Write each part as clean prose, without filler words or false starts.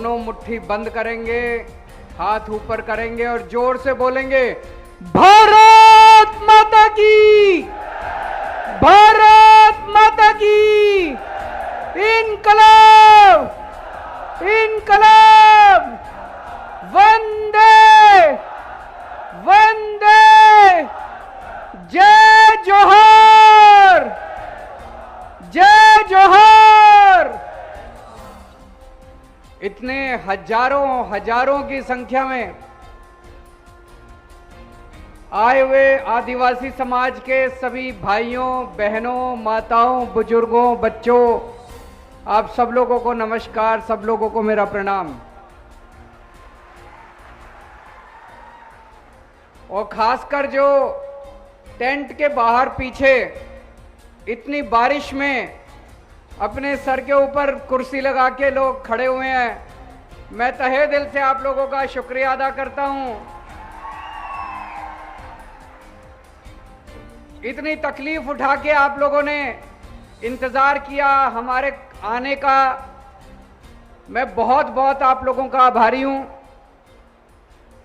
दोनों मुट्ठी बंद करेंगे, हाथ ऊपर करेंगे और जोर से बोलेंगे, भारत माता की, भारत माता की, इनकलाब, इनकलाब, वंदे वंदे, जय जोहर, जय जोहर। इतने हजारों हजारों की संख्या में आए हुए आदिवासी समाज के सभी भाइयों, बहनों, माताओं, बुजुर्गों, बच्चों, आप सब लोगों को नमस्कार, सब लोगों को मेरा प्रणाम। और खासकर जो टेंट के बाहर पीछे इतनी बारिश में अपने सर के ऊपर कुर्सी लगा के लोग खड़े हुए हैं, मैं तहे दिल से आप लोगों का शुक्रिया अदा करता हूं। इतनी तकलीफ उठा के आप लोगों ने इंतजार किया हमारे आने का, मैं बहुत बहुत आप लोगों का आभारी हूं।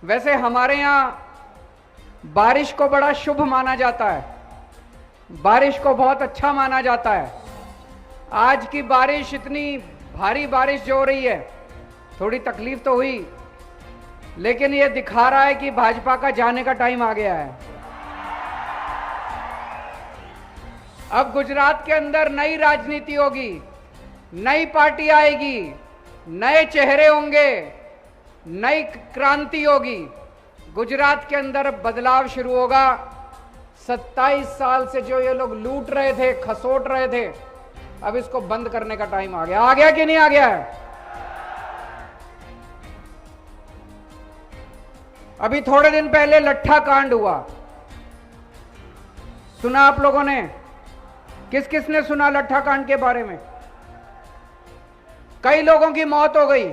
वैसे हमारे यहाँ बारिश को बड़ा शुभ माना जाता है, बारिश को बहुत अच्छा माना जाता है। आज की बारिश, इतनी भारी बारिश जो हो रही है, थोड़ी तकलीफ तो हुई, लेकिन ये दिखा रहा है कि भाजपा का जाने का टाइम आ गया है। अब गुजरात के अंदर नई राजनीति होगी, नई पार्टी आएगी, नए चेहरे होंगे, नई क्रांति होगी। गुजरात के अंदर बदलाव शुरू होगा। 27 साल से जो ये लोग लूट रहे थे, खसोट रहे थे, अब इसको बंद करने का टाइम आ गया। आ गया कि नहीं आ गया है? अभी थोड़े दिन पहले लट्ठा कांड हुआ, सुना आप लोगों ने? किस किस ने सुना लट्ठा कांड के बारे में? कई लोगों की मौत हो गई,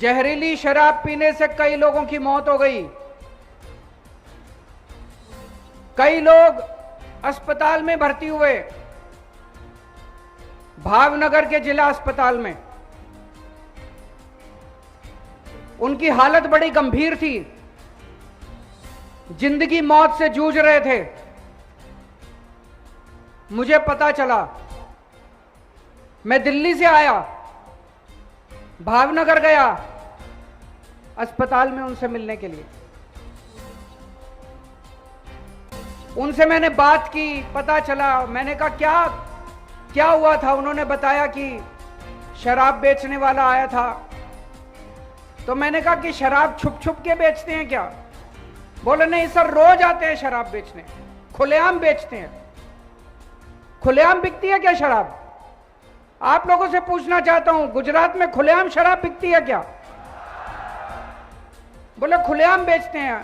जहरीली शराब पीने से कई लोगों की मौत हो गई, कई लोग अस्पताल में भर्ती हुए, भावनगर के जिला अस्पताल में। उनकी हालत बड़ी गंभीर थी, जिंदगी मौत से जूझ रहे थे। मुझे पता चला, मैं दिल्ली से आया, भावनगर गया अस्पताल में उनसे मिलने के लिए। उनसे मैंने बात की, पता चला। मैंने कहा क्या क्या हुआ था? उन्होंने बताया कि शराब बेचने वाला आया था। तो मैंने कहा कि शराब छुप छुप के बेचते हैं क्या? बोले नहीं सर, रोज आते हैं शराब बेचने, खुलेआम बेचते हैं। खुलेआम बिकती है क्या शराब? आप लोगों से पूछना चाहता हूं, गुजरात में खुलेआम शराब बिकती है क्या? बोले खुलेआम बेचते हैं।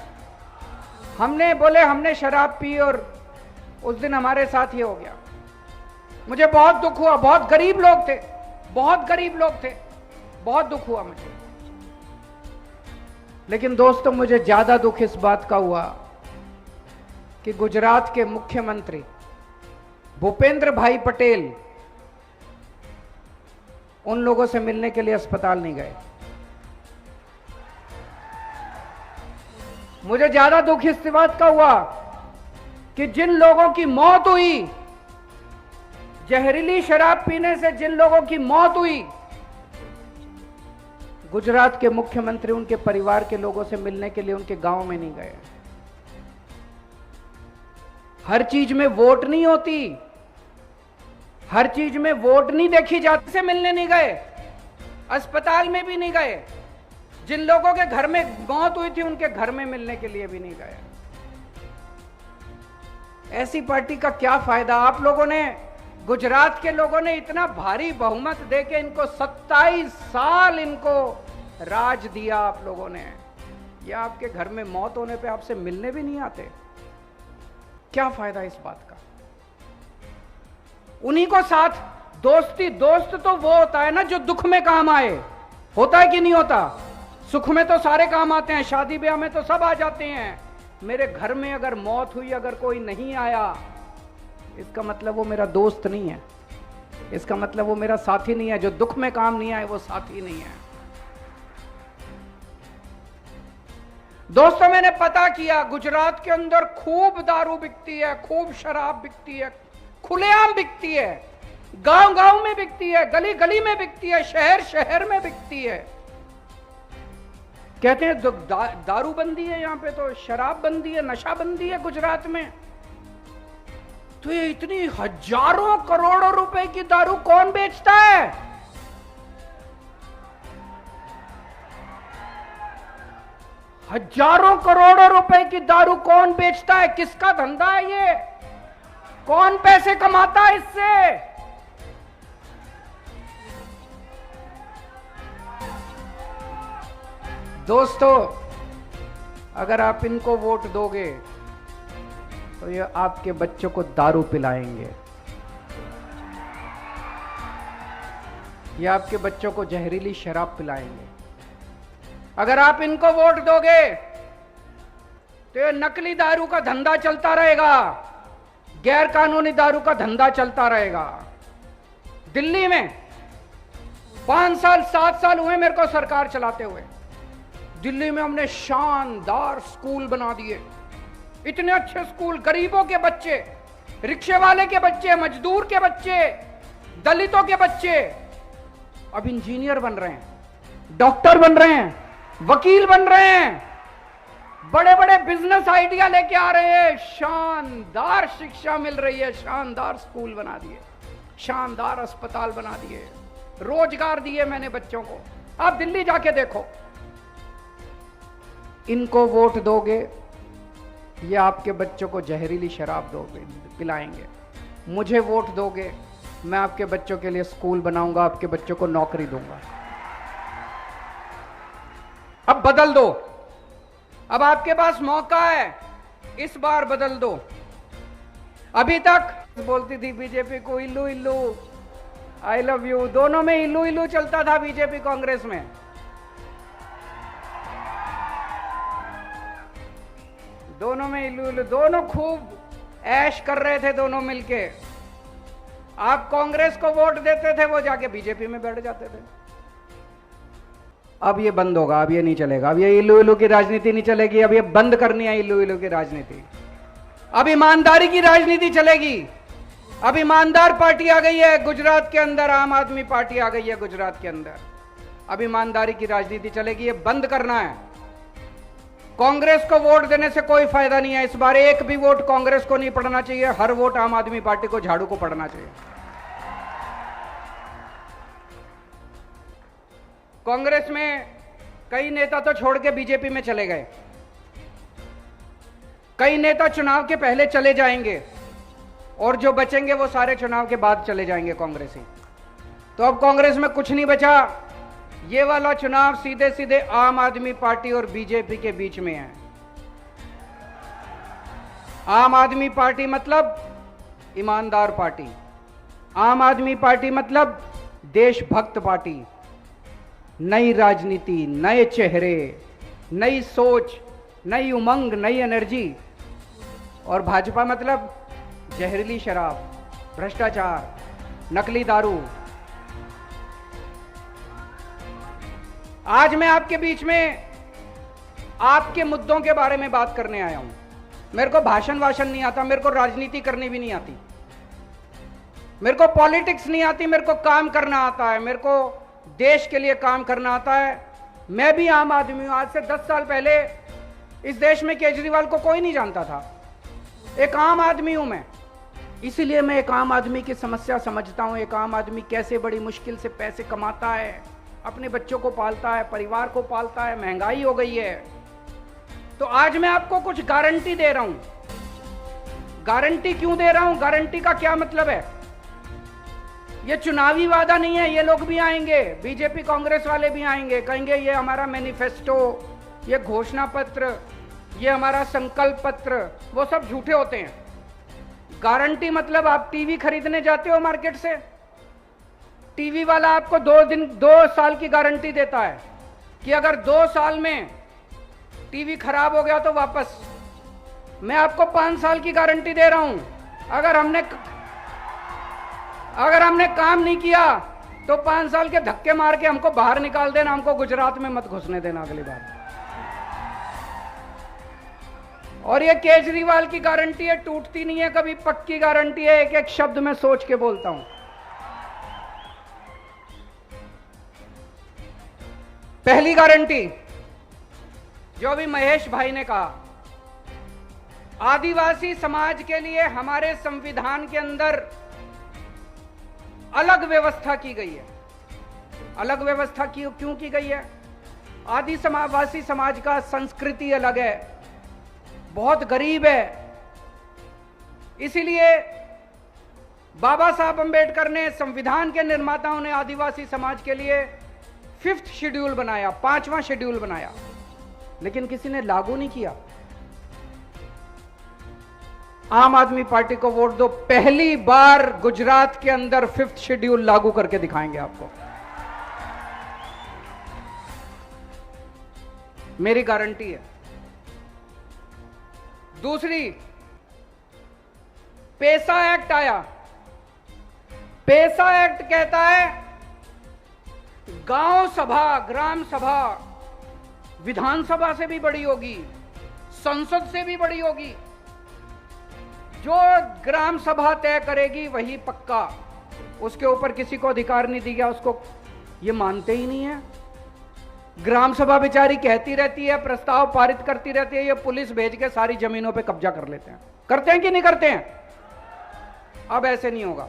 हमने शराब पी और उस दिन हमारे साथ ये हो गया। मुझे बहुत दुख हुआ, बहुत गरीब लोग थे, बहुत गरीब लोग थे, बहुत दुख हुआ मुझे। लेकिन दोस्तों, मुझे ज्यादा दुख इस बात का हुआ कि गुजरात के मुख्यमंत्री भूपेंद्र भाई पटेल उन लोगों से मिलने के लिए अस्पताल नहीं गए। मुझे ज्यादा दुख इस बात का हुआ कि जिन लोगों की मौत हुई, जहरीली शराब पीने से जिन लोगों की मौत हुई, गुजरात के मुख्यमंत्री उनके परिवार के लोगों से मिलने के लिए उनके गांव में नहीं गए। हर चीज में वोट नहीं होती, हर चीज में वोट नहीं देखी जाती। से मिलने नहीं गए, अस्पताल में भी नहीं गए, जिन लोगों के घर में मौत हुई थी उनके घर में मिलने के लिए भी नहीं गए। ऐसी पार्टी का क्या फायदा? आप लोगों ने, गुजरात के लोगों ने इतना भारी बहुमत देके इनको 27 साल इनको राज दिया आप लोगों ने, या आपके घर में मौत होने पे आपसे मिलने भी नहीं आते? क्या फायदा इस बात का? उन्हीं को साथ दोस्ती, दोस्त तो वो होता है ना जो दुख में काम आए, होता है कि नहीं होता? सुख में तो सारे काम आते हैं, शादी ब्याह में तो सब आ जाते हैं। मेरे घर में अगर मौत हुई, अगर कोई नहीं आया, इसका मतलब वो मेरा दोस्त नहीं है। इसका मतलब वो मेरा साथी नहीं है। जो दुख में काम नहीं आए वो साथी नहीं है। दोस्तों, मैंने पता किया, गुजरात के अंदर खूब दारू बिकती है, खूब शराब बिकती है, खुलेआम बिकती है, गांव गांव में बिकती है, गली गली में बिकती है, शहर शहर में बिकती है। कहते हैं दारू बंदी है, यहां पे तो शराब बंदी है, नशा बंदी है गुजरात में। तो ये इतनी हजारों करोड़ों रुपए की दारू कौन बेचता है? हजारों करोड़ों रुपए की दारू कौन बेचता है? किसका धंधा है ये? कौन पैसे कमाता है इससे? दोस्तों, अगर आप इनको वोट दोगे तो ये आपके बच्चों को दारू पिलाएंगे, ये आपके बच्चों को जहरीली शराब पिलाएंगे। अगर आप इनको वोट दोगे तो ये नकली दारू का धंधा चलता रहेगा, गैर कानूनी दारू का धंधा चलता रहेगा। दिल्ली में 5 साल 7 साल हुए मेरे को सरकार चलाते हुए। दिल्ली में हमने शानदार स्कूल बना दिए, इतने अच्छे स्कूल, गरीबों के बच्चे, रिक्शे वाले के बच्चे, मजदूर के बच्चे, दलितों के बच्चे अब इंजीनियर बन रहे हैं, डॉक्टर बन रहे हैं, वकील बन रहे हैं, बड़े बड़े बिजनेस आइडिया लेके आ रहे हैं। शानदार शिक्षा मिल रही है, शानदार स्कूल बना दिए, शानदार अस्पताल बना दिए, रोजगार दिए मैंने बच्चों को। आप दिल्ली जाके देखो। इनको वोट दोगे, ये आपके बच्चों को जहरीली शराब दोगे, पिलाएंगे। मुझे वोट दोगे, मैं आपके बच्चों के लिए स्कूल बनाऊंगा, आपके बच्चों को नौकरी दूंगा। अब बदल दो, अब आपके पास मौका है, इस बार बदल दो। अभी तक बोलती थी बीजेपी को इल्लू इल्लू, आई लव यू, दोनों में इल्लू इल्लू चलता था बीजेपी कांग्रेस में। दोनों में इल्लू इल्लू, दोनों खूब ऐश कर रहे थे दोनों मिलके। आप कांग्रेस को वोट देते थे, वो जाके बीजेपी में बैठ जाते थे। अब ये बंद होगा, अब ये नहीं चलेगा, अब ये इल्लू इल्लू की राजनीति नहीं चलेगी। अब ये बंद करनी है इल्लू इल्लू की राजनीति। अब ईमानदारी की राजनीति चलेगी। अब ईमानदार पार्टी आ गई है गुजरात के अंदर, आम आदमी पार्टी आ गई है गुजरात के अंदर। अब ईमानदारी की राजनीति चलेगी, ये बंद करना है। कांग्रेस को वोट देने से कोई फायदा नहीं है। इस बार एक भी वोट कांग्रेस को नहीं पड़ना चाहिए, हर वोट आम आदमी पार्टी को, झाड़ू को पड़ना चाहिए। कांग्रेस में कई नेता तो छोड़ के बीजेपी में चले गए, कई नेता चुनाव के पहले चले जाएंगे और जो बचेंगे वो सारे चुनाव के बाद चले जाएंगे कांग्रेसी। तो अब कांग्रेस में कुछ नहीं बचा। ये वाला चुनाव सीधे सीधे आम आदमी पार्टी और बीजेपी के बीच में है। आम आदमी पार्टी मतलब ईमानदार पार्टी, आम आदमी पार्टी मतलब देशभक्त पार्टी, नई राजनीति, नए चेहरे, नई सोच, नई उमंग, नई एनर्जी। और भाजपा मतलब जहरीली शराब, भ्रष्टाचार, नकली दारू। आज मैं आपके बीच में आपके मुद्दों के बारे में बात करने आया हूं। मेरे को भाषण वाषण नहीं आता, मेरे को राजनीति करनी भी नहीं आती, मेरे को पॉलिटिक्स नहीं आती, मेरे को काम करना आता है, मेरे को देश के लिए काम करना आता है। मैं भी आम आदमी हूं। आज से 10 साल पहले इस देश में केजरीवाल को कोई नहीं जानता था। एक आम आदमी हूं मैं, इसीलिए मैं एक आम आदमी की समस्या समझता हूं। एक आम आदमी कैसे बड़ी मुश्किल से पैसे कमाता है, अपने बच्चों को पालता है, परिवार को पालता है, महंगाई हो गई है। तो आज मैं आपको कुछ गारंटी दे रहा हूं। गारंटी क्यों दे रहा हूं? गारंटी का क्या मतलब है? ये चुनावी वादा नहीं है। ये लोग भी आएंगे, बीजेपी कांग्रेस वाले भी आएंगे, कहेंगे ये हमारा मैनिफेस्टो, ये घोषणा पत्र, ये हमारा संकल्प पत्र, वो सब झूठे होते हैं। गारंटी मतलब आप टीवी खरीदने जाते हो मार्केट से, टीवी वाला आपको 2 साल की गारंटी देता है कि अगर 2 साल में टीवी खराब हो गया तो वापस। मैं आपको 5 साल की गारंटी दे रहा हूं। अगर हमने काम नहीं किया तो 5 साल के धक्के मार के हमको बाहर निकाल देना, हमको गुजरात में मत घुसने देना अगली बार। और ये केजरीवाल की गारंटी है, टूटती नहीं है कभी, पक्की गारंटी है, एक एक शब्द में सोच के बोलता हूं। पहली गारंटी जो अभी महेश भाई ने कहा, आदिवासी समाज के लिए हमारे संविधान के अंदर अलग व्यवस्था की गई है। अलग व्यवस्था क्यों की गई है? आदिवासी समाज का संस्कृति अलग है, बहुत गरीब है। इसीलिए बाबा साहब अंबेडकर ने, संविधान के निर्माताओं ने आदिवासी समाज के लिए 5th शेड्यूल बनाया, 5वां शेड्यूल बनाया, लेकिन किसी ने लागू नहीं किया। आम आदमी पार्टी को वोट दो, पहली बार गुजरात के अंदर 5th शेड्यूल लागू करके दिखाएंगे आपको। मेरी गारंटी है। दूसरी, पेसा एक्ट आया। पेसा एक्ट कहता है गांव सभा, ग्राम सभा विधानसभा से भी बड़ी होगी, संसद से भी बड़ी होगी। जो ग्राम सभा तय करेगी वही पक्का, उसके ऊपर किसी को अधिकार नहीं दिया, उसको ये मानते ही नहीं है। ग्राम सभा बेचारी कहती रहती है, प्रस्ताव पारित करती रहती है, ये पुलिस भेज के सारी जमीनों पे कब्जा कर लेते हैं। करते हैं कि नहीं करते हैं? अब ऐसे नहीं होगा।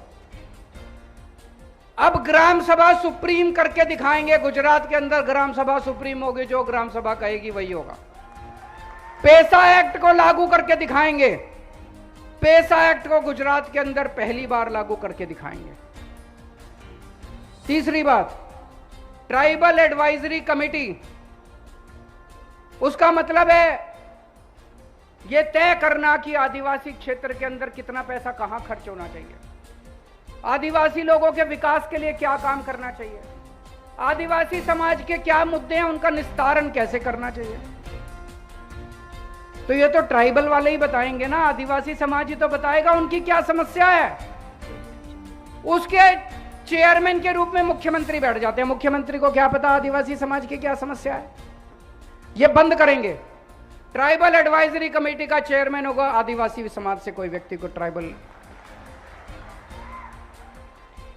अब ग्राम सभा सुप्रीम करके दिखाएंगे। गुजरात के अंदर ग्राम सभा सुप्रीम होगी, जो ग्राम सभा कहेगी वही होगा। पेसा एक्ट को लागू करके दिखाएंगे। पेसा एक्ट को गुजरात के अंदर पहली बार लागू करके दिखाएंगे। तीसरी बात, ट्राइबल एडवाइजरी कमेटी। उसका मतलब है यह तय करना कि आदिवासी क्षेत्र के अंदर कितना पैसा कहां खर्च होना चाहिए, आदिवासी लोगों के विकास के लिए क्या काम करना चाहिए, आदिवासी समाज के क्या मुद्दे हैं, उनका निस्तारण कैसे करना चाहिए। तो ये तो ट्राइबल वाले ही बताएंगे ना, आदिवासी समाज ही तो बताएगा उनकी क्या समस्या है। उसके चेयरमैन के रूप में मुख्यमंत्री बैठ जाते हैं। मुख्यमंत्री को क्या पता आदिवासी समाज की क्या समस्या है? ये बंद करेंगे। ट्राइबल एडवाइजरी कमेटी का चेयरमैन होगा आदिवासी समाज से कोई व्यक्ति को, ट्राइबल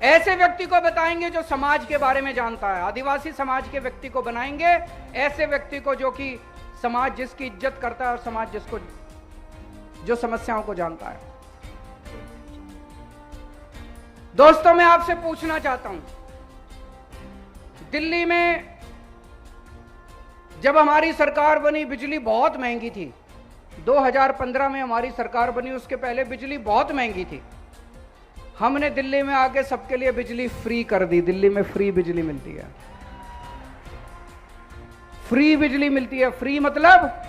ऐसे व्यक्ति को बताएंगे जो समाज के बारे में जानता है। आदिवासी समाज के व्यक्ति को बनाएंगे, ऐसे व्यक्ति को जो कि समाज जिसकी इज्जत करता है और समाज जिसको जो समस्याओं को जानता है। दोस्तों, मैं आपसे पूछना चाहता हूं, दिल्ली में जब हमारी सरकार बनी बिजली बहुत महंगी थी। 2015 में हमारी सरकार बनी, उसके पहले बिजली बहुत महंगी थी। हमने दिल्ली में आके सबके लिए बिजली फ्री कर दी। दिल्ली में फ्री बिजली मिलती है, फ्री बिजली मिलती है। फ्री मतलब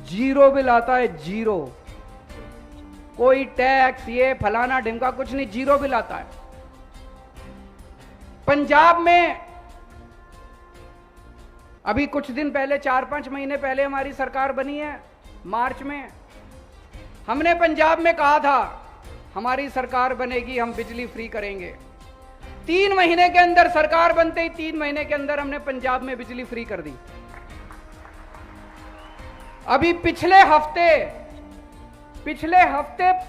जीरो बिल आता है, जीरो, कोई टैक्स ये फलाना ढिमका कुछ नहीं, जीरो बिल आता है। पंजाब में अभी कुछ दिन पहले, 4-5 महीने पहले हमारी सरकार बनी है, मार्च में। हमने पंजाब में कहा था हमारी सरकार बनेगी, हम बिजली फ्री करेंगे। 3 महीने के अंदर सरकार बनते ही 3 महीने के अंदर हमने पंजाब में बिजली फ्री कर दी। अभी पिछले हफ्ते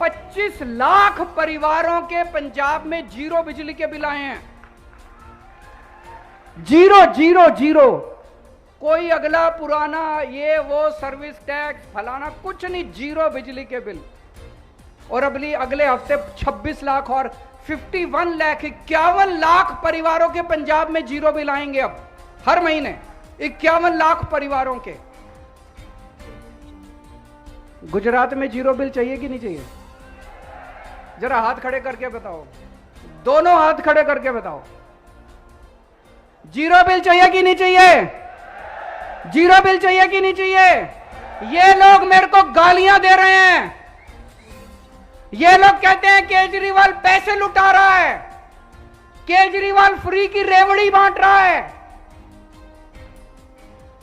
25 लाख परिवारों के पंजाब में जीरो बिजली के बिल आए हैं। जीरो जीरो जीरो, कोई अगला पुराना ये वो सर्विस टैक्स फलाना कुछ नहीं, जीरो बिजली के बिल। और अगले हफ्ते 26 लाख और 51 लाख 51 लाख परिवारों के पंजाब में जीरो बिल आएंगे। अब हर महीने 51 लाख परिवारों के। गुजरात में जीरो बिल चाहिए कि नहीं चाहिए? जरा हाथ खड़े करके बताओ, दोनों हाथ खड़े करके बताओ, जीरो बिल चाहिए कि नहीं चाहिए? जीरो बिल चाहिए कि नहीं चाहिए? ये लोग मेरे को गालियां दे रहे हैं। ये लोग कहते हैं केजरीवाल पैसे लुटा रहा है, केजरीवाल फ्री की रेवड़ी बांट रहा है।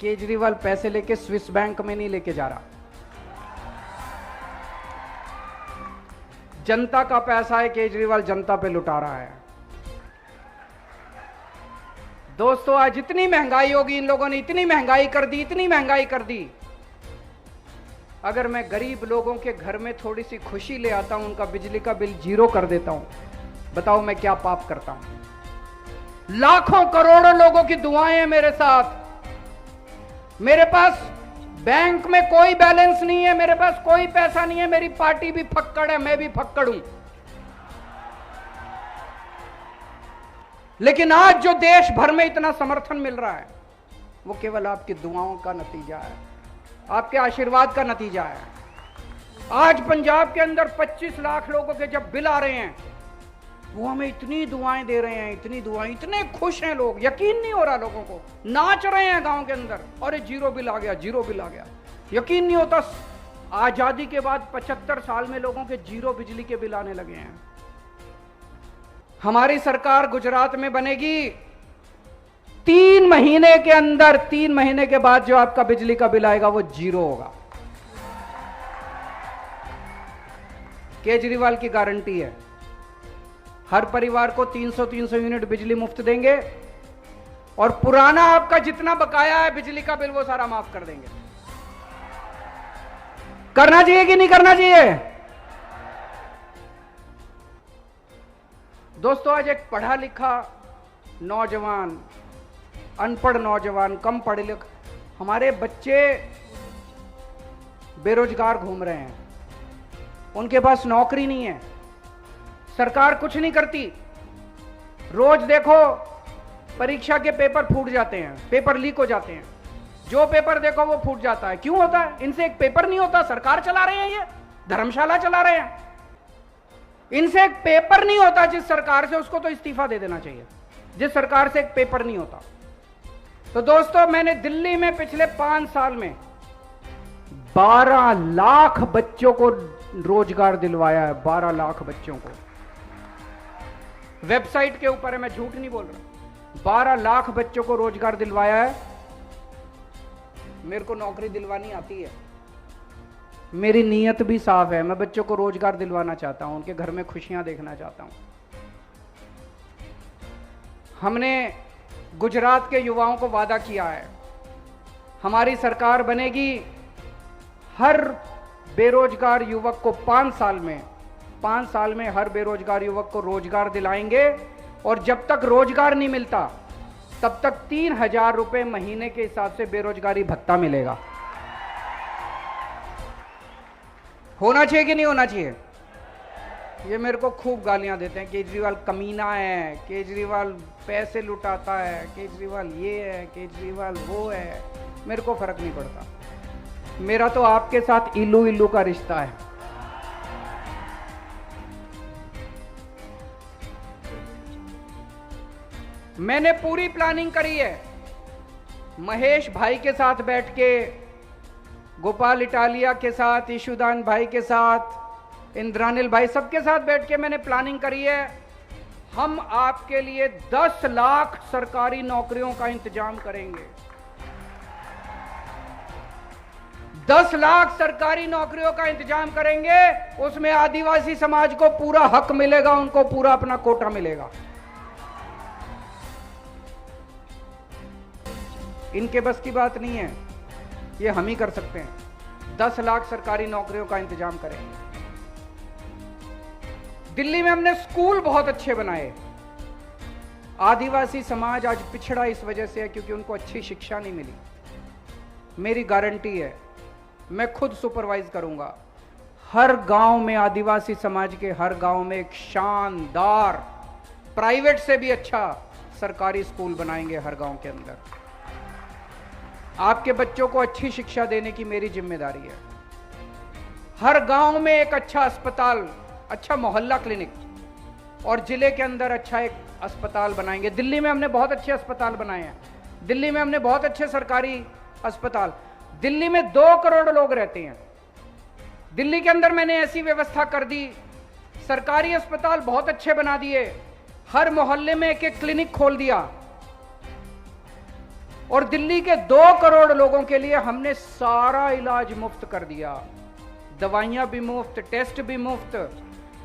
केजरीवाल पैसे लेके स्विस बैंक में नहीं लेके जा रहा। जनता का पैसा है, केजरीवाल जनता पे लुटा रहा है। दोस्तों, आज इतनी महंगाई होगी, इन लोगों ने इतनी महंगाई कर दी, इतनी महंगाई कर दी। अगर मैं गरीब लोगों के घर में थोड़ी सी खुशी ले आता हूं, उनका बिजली का बिल 0 कर देता हूं, बताओ मैं क्या पाप करता हूं। लाखों करोड़ों लोगों की दुआएं हैं मेरे साथ। मेरे पास बैंक में कोई बैलेंस नहीं है, मेरे पास कोई पैसा नहीं है, मेरी पार्टी भी फक्कड़ है, मैं भी फक्कड़ हूं। लेकिन आज जो देश भर में इतना समर्थन मिल रहा है, वो केवल आपकी दुआओं का नतीजा है, आपके आशीर्वाद का नतीजा है। आज पंजाब के अंदर 25 लाख लोगों के जब बिल आ रहे हैं, वो हमें इतनी दुआएं दे रहे हैं, इतनी दुआएं, इतने खुश हैं लोग, यकीन नहीं हो रहा लोगों को, नाच रहे हैं गांव के अंदर, अरे 0 बिल आ गया, 0 बिल आ गया। यकीन नहीं होता, आजादी के बाद 75 साल में लोगों के 0 बिजली के बिल आने लगे हैं। हमारी सरकार गुजरात में बनेगी, 3 महीने के अंदर, 3 महीने के बाद जो आपका बिजली का बिल आएगा वो 0 होगा। केजरीवाल की गारंटी है। हर परिवार को 300 यूनिट बिजली मुफ्त देंगे और पुराना आपका जितना बकाया है बिजली का बिल वो सारा माफ कर देंगे। करना चाहिए कि नहीं करना चाहिए? दोस्तों, आज एक पढ़ा लिखा नौजवान, अनपढ़ नौजवान, कम पढ़े लिखे, हमारे बच्चे बेरोजगार घूम रहे हैं, उनके पास नौकरी नहीं है, सरकार कुछ नहीं करती। रोज देखो परीक्षा के पेपर फूट जाते हैं, पेपर लीक हो जाते हैं, जो पेपर देखो वो फूट जाता है। क्यों होता है? इनसे एक पेपर नहीं होता, सरकार चला रहे हैं, ये धर्मशाला चला रहे हैं। इनसे एक पेपर नहीं होता, जिस सरकार से, उसको तो इस्तीफा दे देना चाहिए, जिस सरकार से एक पेपर नहीं होता। तो दोस्तों, मैंने दिल्ली में पिछले 5 साल में 12 लाख बच्चों को रोजगार दिलवाया है, 12 लाख बच्चों को। वेबसाइट के ऊपर है, मैं झूठ नहीं बोल रहा, 12 लाख बच्चों को रोजगार दिलवाया है। मेरे को नौकरी दिलवानी आती है, मेरी नीयत भी साफ है, मैं बच्चों को रोजगार दिलवाना चाहता हूं, उनके घर में खुशियां देखना चाहता हूं। हमने गुजरात के युवाओं को वादा किया है, हमारी सरकार बनेगी, हर बेरोजगार युवक को 5 साल में हर बेरोजगार युवक को रोजगार दिलाएंगे। और जब तक रोजगार नहीं मिलता तब तक 3,000 रुपए महीने के हिसाब से बेरोजगारी भत्ता मिलेगा। होना चाहिए कि नहीं होना चाहिए? ये मेरे को खूब गालियां देते हैं, केजरीवाल कमीना है, केजरीवाल पैसे लुटाता है, केजरीवाल ये है, केजरीवाल वो है। मेरे को फर्क नहीं पड़ता, मेरा तो आपके साथ इल्लू इल्लू का रिश्ता है। मैंने पूरी प्लानिंग करी है, महेश भाई के साथ बैठ के, गोपाल इटालिया के साथ, ईशुदान भाई के साथ, इंद्रानिल भाई, सबके साथ बैठ के मैंने प्लानिंग करी है। हम आपके लिए 10 लाख सरकारी नौकरियों का इंतजाम करेंगे। 10 लाख सरकारी नौकरियों का इंतजाम करेंगे, उसमें आदिवासी समाज को पूरा हक मिलेगा, उनको पूरा अपना कोटा मिलेगा। इनके बस की बात नहीं है, ये हम ही कर सकते हैं। 10 लाख सरकारी नौकरियों का इंतजाम करेंगे। दिल्ली में हमने स्कूल बहुत अच्छे बनाए। आदिवासी समाज आज पिछड़ा इस वजह से है क्योंकि उनको अच्छी शिक्षा नहीं मिली। मेरी गारंटी है, मैं खुद सुपरवाइज करूंगा, हर गांव में, आदिवासी समाज के हर गांव में एक शानदार, प्राइवेट से भी अच्छा सरकारी स्कूल बनाएंगे हर गांव के अंदर। आपके बच्चों को अच्छी शिक्षा देने की मेरी जिम्मेदारी है। हर गांव में एक अच्छा अस्पताल, अच्छा मोहल्ला क्लिनिक, और जिले के अंदर अच्छा एक अस्पताल बनाएंगे। दिल्ली में हमने बहुत अच्छे अस्पताल बनाए हैं, दिल्ली में हमने बहुत अच्छे सरकारी अस्पताल। दिल्ली में 2 करोड़ लोग रहते हैं। दिल्ली के अंदर मैंने ऐसी व्यवस्था कर दी, सरकारी अस्पताल बहुत अच्छे बना दिए, हर मोहल्ले में एक एक क्लिनिक खोल दिया, और दिल्ली के 2 करोड़ लोगों के लिए हमने सारा इलाज मुफ्त कर दिया। दवाइयां भी मुफ्त, टेस्ट भी मुफ्त।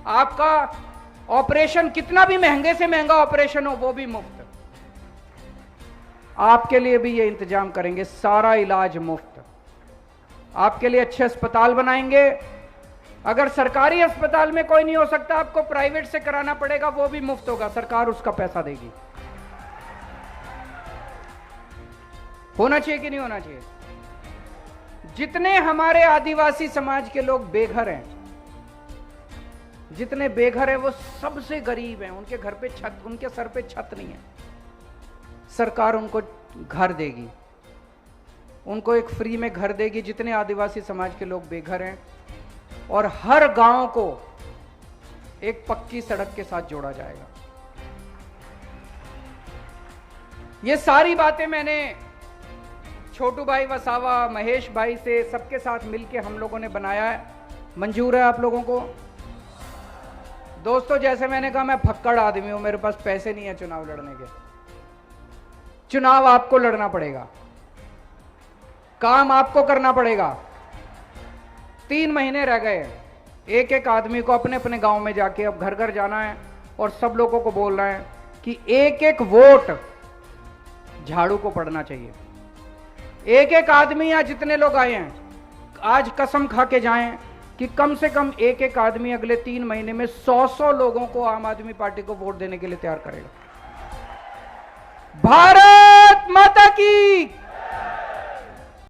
आपका ऑपरेशन कितना भी महंगे से महंगा ऑपरेशन हो वो भी मुफ्त। आपके लिए भी ये इंतजाम करेंगे, सारा इलाज मुफ्त। आपके लिए अच्छे अस्पताल बनाएंगे। अगर सरकारी अस्पताल में कोई नहीं हो सकता, आपको प्राइवेट से कराना पड़ेगा, वो भी मुफ्त होगा, सरकार उसका पैसा देगी। होना चाहिए कि नहीं होना चाहिए? जितने हमारे आदिवासी समाज के लोग बेघर हैं, जितने बेघर हैं वो सबसे गरीब हैं, उनके घर पे छत, उनके सर पे छत नहीं है, सरकार उनको घर देगी, उनको एक फ्री में घर देगी। जितने आदिवासी समाज के लोग बेघर हैं, और हर गांव को एक पक्की सड़क के साथ जोड़ा जाएगा। ये सारी बातें मैंने छोटू भाई वसावा, महेश भाई से, सबके साथ मिलके हम लोगों ने बनाया है। मंजूर है आप लोगों को? दोस्तों, जैसे मैंने कहा, मैं फक्कड़ आदमी हूं, मेरे पास पैसे नहीं है चुनाव लड़ने के। चुनाव आपको लड़ना पड़ेगा, काम आपको करना पड़ेगा। 3 महीने रह गए। एक एक आदमी को अपने अपने गांव में जाके अब घर घर जाना है और सब लोगों को बोलना है कि एक एक वोट झाड़ू को पड़ना चाहिए। एक एक आदमी, या जितने लोग आए हैं, आज कसम खा के जाएं कि कम से कम एक एक आदमी अगले 3 महीने में 100 लोगों को आम आदमी पार्टी को वोट देने के लिए तैयार करेगा। भारत माता की